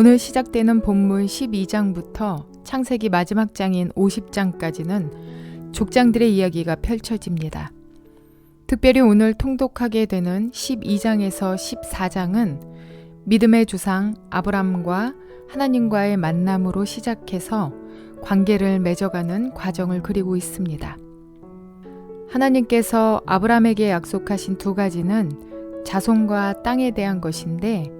오늘 시작되는 본문 12장부터 창세기 마지막 장인 50장까지는 족장들의 이야기가 펼쳐집니다. 특별히 오늘 통독하게 되는 12장에서 14장은 믿음의 조상 아브람과 하나님과의 만남으로 시작해서 관계를 맺어가는 과정을 그리고 있습니다. 하나님께서 아브람에게 약속하신 두 가지는 자손과 땅에 대한 것인데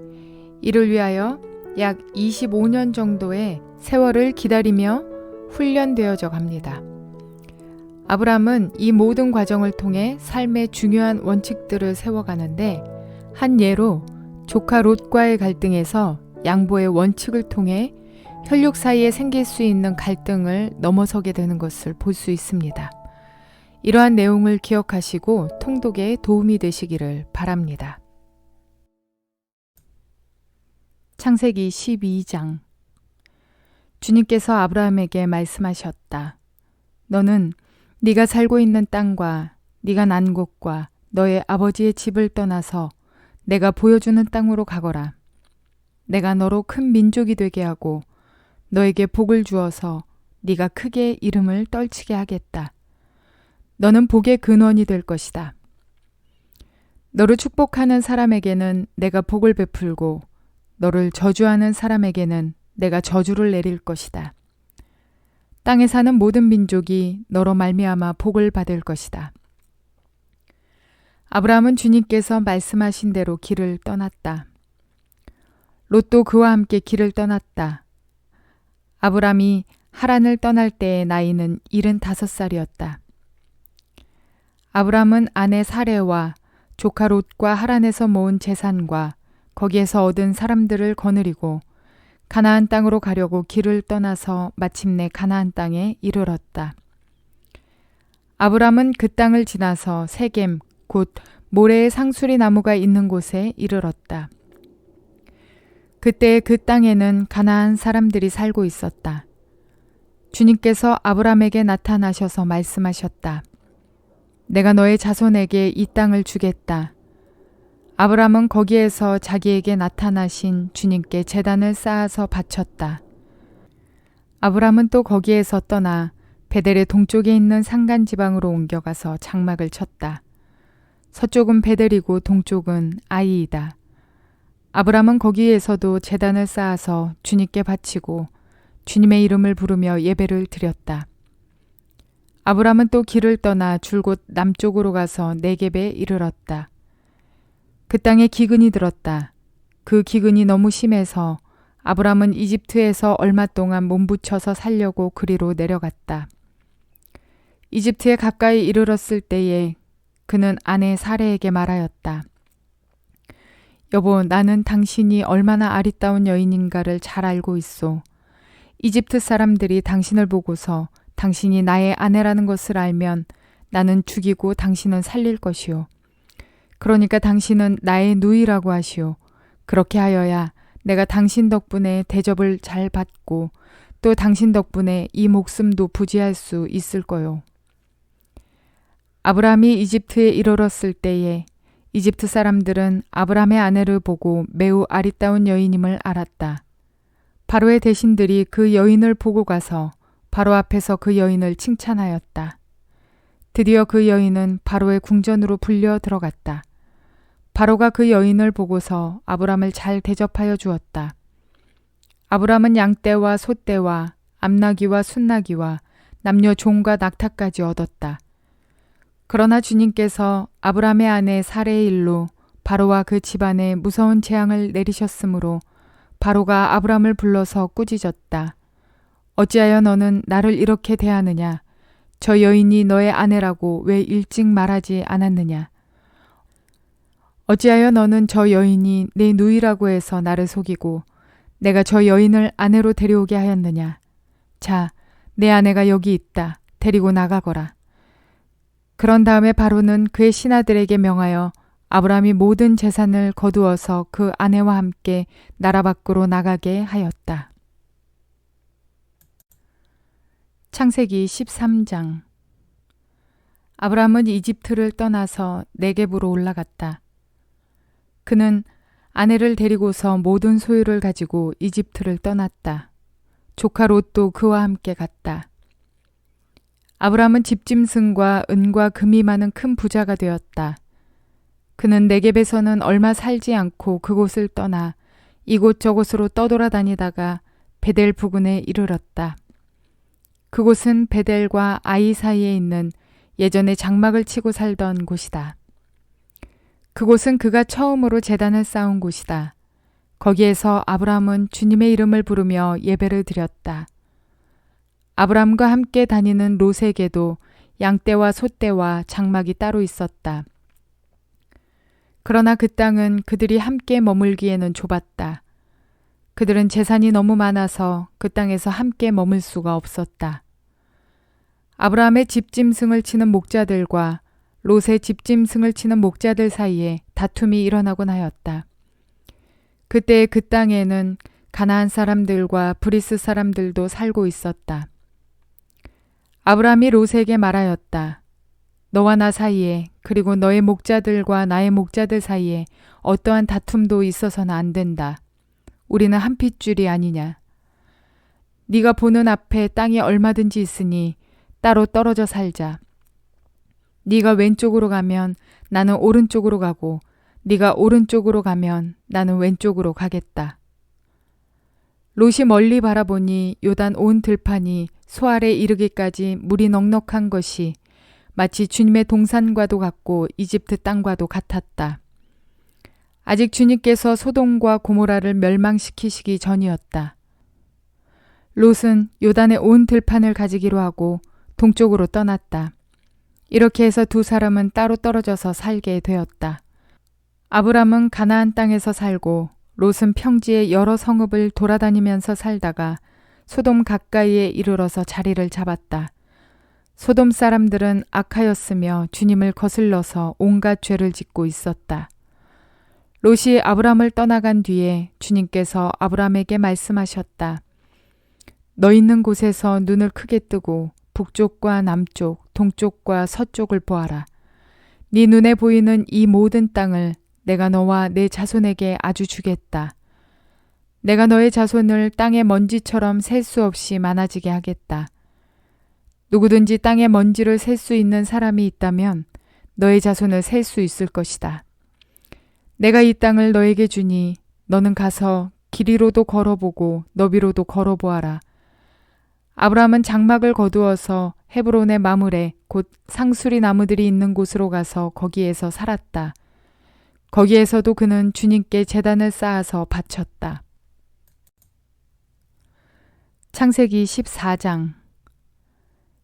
이를 위하여 약 25년 정도의 세월을 기다리며 훈련되어져 갑니다. 아브람은 이 모든 과정을 통해 삶의 중요한 원칙들을 세워가는데 한 예로 조카 롯과의 갈등에서 양보의 원칙을 통해 혈육 사이에 생길 수 있는 갈등을 넘어서게 되는 것을 볼 수 있습니다. 이러한 내용을 기억하시고 통독에 도움이 되시기를 바랍니다. 창세기 12장. 주님께서 아브라함에게 말씀하셨다. 너는 네가 살고 있는 땅과 네가 난 곳과 너의 아버지의 집을 떠나서 내가 보여주는 땅으로 가거라. 내가 너로 큰 민족이 되게 하고 너에게 복을 주어서 네가 크게 이름을 떨치게 하겠다. 너는 복의 근원이 될 것이다. 너를 축복하는 사람에게는 내가 복을 베풀고 너를 저주하는 사람에게는 내가 저주를 내릴 것이다. 땅에 사는 모든 민족이 너로 말미암아 복을 받을 것이다. 아브라함은 주님께서 말씀하신 대로 길을 떠났다. 롯도 그와 함께 길을 떠났다. 아브람이 하란을 떠날 때의 나이는 75살이었다. 아브람은 아내 사레와 조카 롯과 하란에서 모은 재산과 거기에서 얻은 사람들을 거느리고 가나안 땅으로 가려고 길을 떠나서 마침내 가나안 땅에 이르렀다. 아브람은 그 땅을 지나서 세겜 곧 모래의 상수리 나무가 있는 곳에 이르렀다. 그때 그 땅에는 가나안 사람들이 살고 있었다. 주님께서 아브람에게 나타나셔서 말씀하셨다. 내가 너의 자손에게 이 땅을 주겠다. 아브람은 거기에서 자기에게 나타나신 주님께 제단을 쌓아서 바쳤다. 아브람은 또 거기에서 떠나 베델의 동쪽에 있는 산간 지방으로 옮겨가서 장막을 쳤다. 서쪽은 베델이고 동쪽은 아이이다. 아브람은 거기에서도 제단을 쌓아서 주님께 바치고 주님의 이름을 부르며 예배를 드렸다. 아브람은 또 길을 떠나 줄곧 남쪽으로 가서 네겝에 이르렀다. 그 땅에 기근이 들었다. 그 기근이 너무 심해서 아브람은 이집트에서 얼마 동안 몸부쳐서 살려고 그리로 내려갔다. 이집트에 가까이 이르렀을 때에 그는 아내 사레에게 말하였다. 여보, 나는 당신이 얼마나 아리따운 여인인가를 잘 알고 있소. 이집트 사람들이 당신을 보고서 당신이 나의 아내라는 것을 알면 나는 죽이고 당신은 살릴 것이오. 그러니까 당신은 나의 누이라고 하시오. 그렇게 하여야 내가 당신 덕분에 대접을 잘 받고 또 당신 덕분에 이 목숨도 부지할 수 있을 거요. 아브람이 이집트에 이르렀을 때에 이집트 사람들은 아브람의 아내를 보고 매우 아리따운 여인임을 알았다. 바로의 대신들이 그 여인을 보고 가서 바로 앞에서 그 여인을 칭찬하였다. 드디어 그 여인은 바로의 궁전으로 불려 들어갔다. 바로가 그 여인을 보고서 아브람을 잘 대접하여 주었다. 아브람은 양떼와 소떼와 암나귀와 순나귀와 남녀 종과 낙타까지 얻었다. 그러나 주님께서 아브람의 아내 사레의 일로 바로와 그 집안에 무서운 재앙을 내리셨으므로 바로가 아브람을 불러서 꾸짖었다. 어찌하여 너는 나를 이렇게 대하느냐? 저 여인이 너의 아내라고 왜 일찍 말하지 않았느냐? 어찌하여 너는 저 여인이 내 누이라고 해서 나를 속이고 내가 저 여인을 아내로 데려오게 하였느냐? 자, 내 아내가 여기 있다. 데리고 나가거라. 그런 다음에 바로는 그의 신하들에게 명하여 아브람이 모든 재산을 거두어서 그 아내와 함께 나라 밖으로 나가게 하였다. 창세기 13장. 아브람은 이집트를 떠나서 네겝으로 올라갔다. 그는 아내를 데리고서 모든 소유를 가지고 이집트를 떠났다. 조카 롯도 그와 함께 갔다. 아브라함은 집짐승과 은과 금이 많은 큰 부자가 되었다. 그는 네겝에서는 얼마 살지 않고 그곳을 떠나 이곳저곳으로 떠돌아다니다가 베델 부근에 이르렀다. 그곳은 베델과 아이 사이에 있는 예전에 장막을 치고 살던 곳이다. 그곳은 그가 처음으로 제단을 쌓은 곳이다. 거기에서 아브라함은 주님의 이름을 부르며 예배를 드렸다. 아브라함과 함께 다니는 롯에게도 양떼와 소떼와 장막이 따로 있었다. 그러나 그 땅은 그들이 함께 머물기에는 좁았다. 그들은 재산이 너무 많아서 그 땅에서 함께 머물 수가 없었다. 아브라함의 집짐승을 치는 목자들과 롯의 집짐승을 치는 목자들 사이에 다툼이 일어나곤 하였다. 그때 그 땅에는 가나안 사람들과 브리스 사람들도 살고 있었다. 아브라함이 롯에게 말하였다. 너와 나 사이에 그리고 너의 목자들과 나의 목자들 사이에 어떠한 다툼도 있어서는 안 된다. 우리는 한 핏줄이 아니냐. 네가 보는 앞에 땅이 얼마든지 있으니 따로 떨어져 살자. 네가 왼쪽으로 가면 나는 오른쪽으로 가고 네가 오른쪽으로 가면 나는 왼쪽으로 가겠다. 롯이 멀리 바라보니 요단 온 들판이 소알에 이르기까지 물이 넉넉한 것이 마치 주님의 동산과도 같고 이집트 땅과도 같았다. 아직 주님께서 소돔과 고모라를 멸망시키시기 전이었다. 롯은 요단의 온 들판을 가지기로 하고 동쪽으로 떠났다. 이렇게 해서 두 사람은 따로 떨어져서 살게 되었다. 아브람은 가나안 땅에서 살고 롯은 평지의 여러 성읍을 돌아다니면서 살다가 소돔 가까이에 이르러서 자리를 잡았다. 소돔 사람들은 악하였으며 주님을 거슬러서 온갖 죄를 짓고 있었다. 롯이 아브람을 떠나간 뒤에 주님께서 아브람에게 말씀하셨다. 너 있는 곳에서 눈을 크게 뜨고 북쪽과 남쪽, 동쪽과 서쪽을 보아라. 네 눈에 보이는 이 모든 땅을 내가 너와 내 자손에게 아주 주겠다. 내가 너의 자손을 땅의 먼지처럼 셀 수 없이 많아지게 하겠다. 누구든지 땅의 먼지를 셀 수 있는 사람이 있다면 너의 자손을 셀 수 있을 것이다. 내가 이 땅을 너에게 주니 너는 가서 길이로도 걸어보고 너비로도 걸어보아라. 아브라함은 장막을 거두어서 헤브론의 마물에 곧 상수리 나무들이 있는 곳으로 가서 거기에서 살았다. 거기에서도 그는 주님께 제단을 쌓아서 바쳤다. 창세기 14장.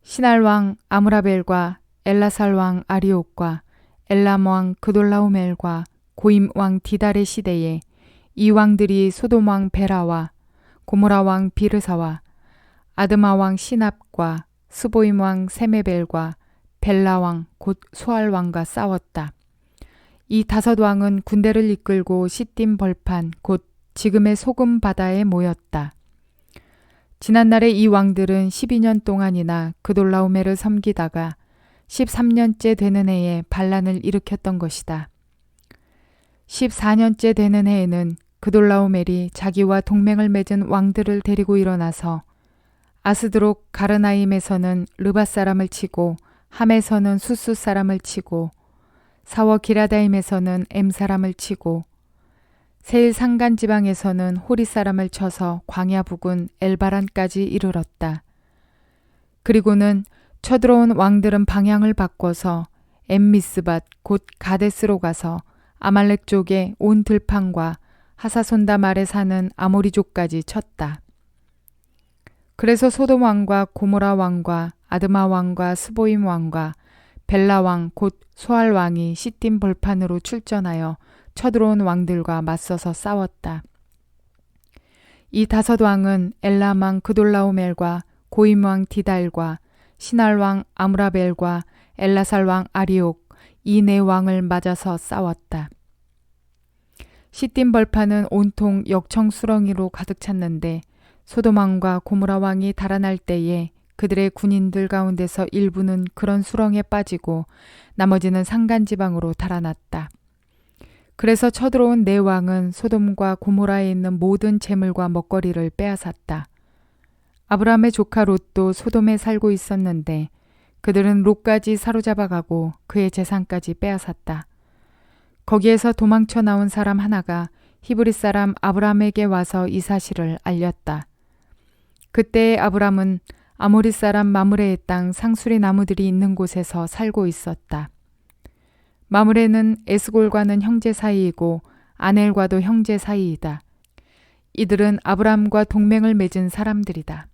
시날 왕 아므라벨과 엘라살 왕 아리옥과 엘람 왕 그돌라오멜과 고임 왕 디달의 시대에 이 왕들이 소돔 왕 베라와 고모라 왕 비르사와 아드마 왕 시납과 스보임 왕 세메벨과 벨라 왕 곧 소알 왕과 싸웠다. 이 다섯 왕은 군대를 이끌고 시딤 벌판 곧 지금의 소금 바다에 모였다. 지난날에 이 왕들은 12년 동안이나 그돌라오멜을 섬기다가 13년째 되는 해에 반란을 일으켰던 것이다. 14년째 되는 해에는 그돌라오멜이 자기와 동맹을 맺은 왕들을 데리고 일어나서 아스드록 가르나임에서는 르밧 사람을 치고 함에서는 수스 사람을 치고 사워 기라다임에서는 엠 사람을 치고 세일 산간 지방에서는 호리 사람을 쳐서 광야 부근 엘바란까지 이르렀다. 그리고는 쳐들어온 왕들은 방향을 바꿔서 엠미스밧 곧 가데스로 가서 아말렉 쪽의 온 들판과 하사손담 아래 사는 아모리족까지 쳤다. 그래서 소돔 왕과 고모라 왕과 아드마 왕과 스보임 왕과 벨라 왕 곧 소알 왕이 시딤 벌판으로 출전하여 쳐들어온 왕들과 맞서서 싸웠다. 이 다섯 왕은 엘람 왕 그돌라오멜과 고임 왕 디달과 시날 왕 아므라벨과 엘라살 왕 아리옥 이 네 왕을 맞아서 싸웠다. 시딤 벌판은 온통 역청 수렁이로 가득 찼는데 소돔 왕과 고모라 왕이 달아날 때에 그들의 군인들 가운데서 일부는 그런 수렁에 빠지고 나머지는 산간 지방으로 달아났다. 그래서 쳐들어온 네 왕은 소돔과 고모라에 있는 모든 재물과 먹거리를 빼앗았다. 아브라함의 조카 롯도 소돔에 살고 있었는데 그들은 롯까지 사로잡아가고 그의 재산까지 빼앗았다. 거기에서 도망쳐 나온 사람 하나가 히브리 사람 아브라함에게 와서 이 사실을 알렸다. 그때 아브라함은 아모리 사람 마므레의 땅 상수리 나무들이 있는 곳에서 살고 있었다. 마므레는 에스골과는 형제 사이이고 아넬과도 형제 사이이다. 이들은 아브라함과 동맹을 맺은 사람들이다.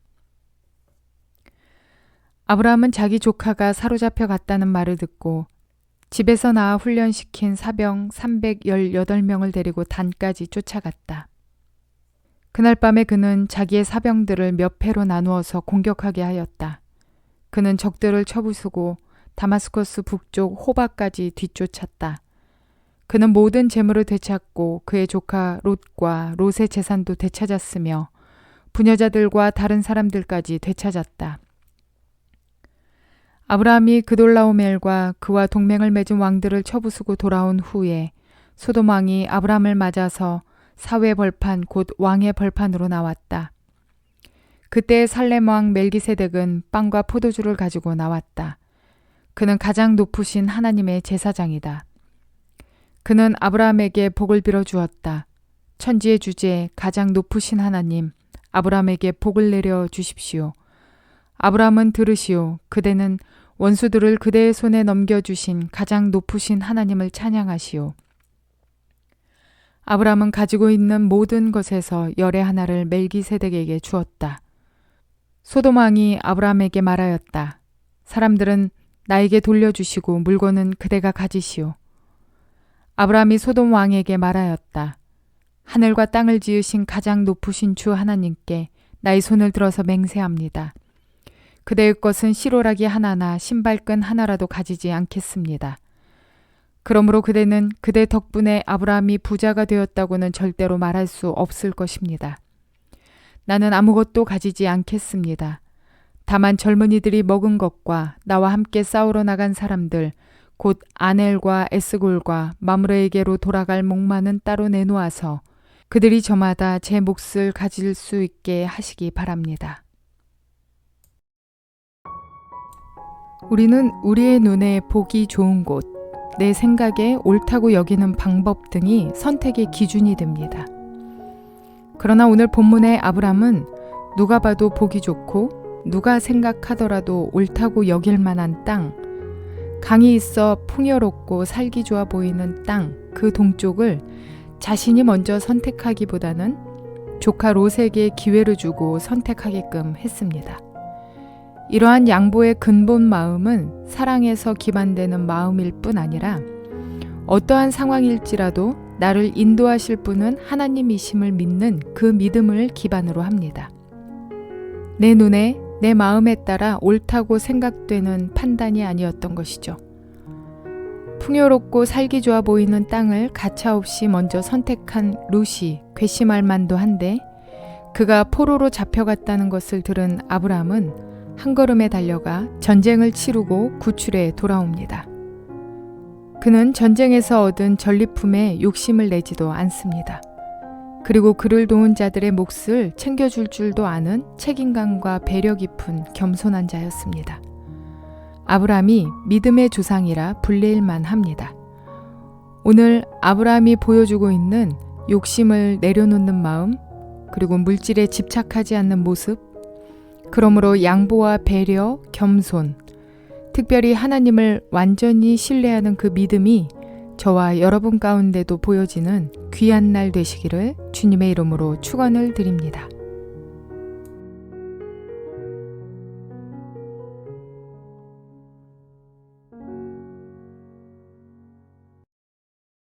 아브라함은 자기 조카가 사로잡혀 갔다는 말을 듣고 집에서 나와 훈련시킨 사병 318명을 데리고 단까지 쫓아갔다. 그날 밤에 그는 자기의 사병들을 몇 패로 나누어서 공격하게 하였다. 그는 적들을 쳐부수고 다마스커스 북쪽 호바까지 뒤쫓았다. 그는 모든 재물을 되찾고 그의 조카 롯과 롯의 재산도 되찾았으며 부녀자들과 다른 사람들까지 되찾았다. 아브라함이 그돌라오멜과 그와 동맹을 맺은 왕들을 쳐부수고 돌아온 후에 소돔 왕이 아브라함을 맞아서 사회 벌판 곧 왕의 벌판으로 나왔다. 그때 살렘 왕 멜기세덱은 빵과 포도주를 가지고 나왔다. 그는 가장 높으신 하나님의 제사장이다. 그는 아브라함에게 복을 빌어 주었다. 천지의 주제 가장 높으신 하나님, 아브라함에게 복을 내려 주십시오. 아브라함은 들으시오. 그대는 원수들을 그대의 손에 넘겨주신 가장 높으신 하나님을 찬양하시오. 아브라함은 가지고 있는 모든 것에서 열의 하나를 멜기세덱에게 주었다. 소돔 왕이 아브라함에게 말하였다. 사람들은 나에게 돌려주시고 물건은 그대가 가지시오. 아브라함이 소돔 왕에게 말하였다. 하늘과 땅을 지으신 가장 높으신 주 하나님께 나의 손을 들어서 맹세합니다. 그대의 것은 시로라기 하나나 신발끈 하나라도 가지지 않겠습니다. 그러므로 그대는 그대 덕분에 아브라함이 부자가 되었다고는 절대로 말할 수 없을 것입니다. 나는 아무것도 가지지 않겠습니다. 다만 젊은이들이 먹은 것과 나와 함께 싸우러 나간 사람들, 곧 아넬과 에스골과 마므레에게로 돌아갈 목마는 따로 내놓아서 그들이 저마다 제 몫을 가질 수 있게 하시기 바랍니다. 우리는 우리의 눈에 보기 좋은 곳, 내 생각에 옳다고 여기는 방법 등이 선택의 기준이 됩니다. 그러나 오늘 본문의 아브람은 누가 봐도 보기 좋고 누가 생각하더라도 옳다고 여길 만한 땅, 강이 있어 풍요롭고 살기 좋아 보이는 땅, 그 동쪽을 자신이 먼저 선택하기보다는 조카 롯에게 기회를 주고 선택하게끔 했습니다. 이러한 양보의 근본 마음은 사랑에서 기반되는 마음일 뿐 아니라 어떠한 상황일지라도 나를 인도하실 분은 하나님이심을 믿는 그 믿음을 기반으로 합니다. 내 눈에 내 마음에 따라 옳다고 생각되는 판단이 아니었던 것이죠. 풍요롭고 살기 좋아 보이는 땅을 가차없이 먼저 선택한 롯이 괘씸할 만도 한데 그가 포로로 잡혀갔다는 것을 들은 아브라함은 한 걸음에 달려가 전쟁을 치르고 구출해 돌아옵니다. 그는 전쟁에서 얻은 전리품에 욕심을 내지도 않습니다. 그리고 그를 도운 자들의 몫을 챙겨줄 줄도 아는 책임감과 배려 깊은 겸손한 자였습니다. 아브라함이 믿음의 조상이라 불릴만 합니다. 오늘 아브라함이 보여주고 있는 욕심을 내려놓는 마음, 그리고 물질에 집착하지 않는 모습, 그러므로 양보와 배려, 겸손, 특별히 하나님을 완전히 신뢰하는 그 믿음이 저와 여러분 가운데도 보여지는 귀한 날 되시기를 주님의 이름으로 축원을 드립니다.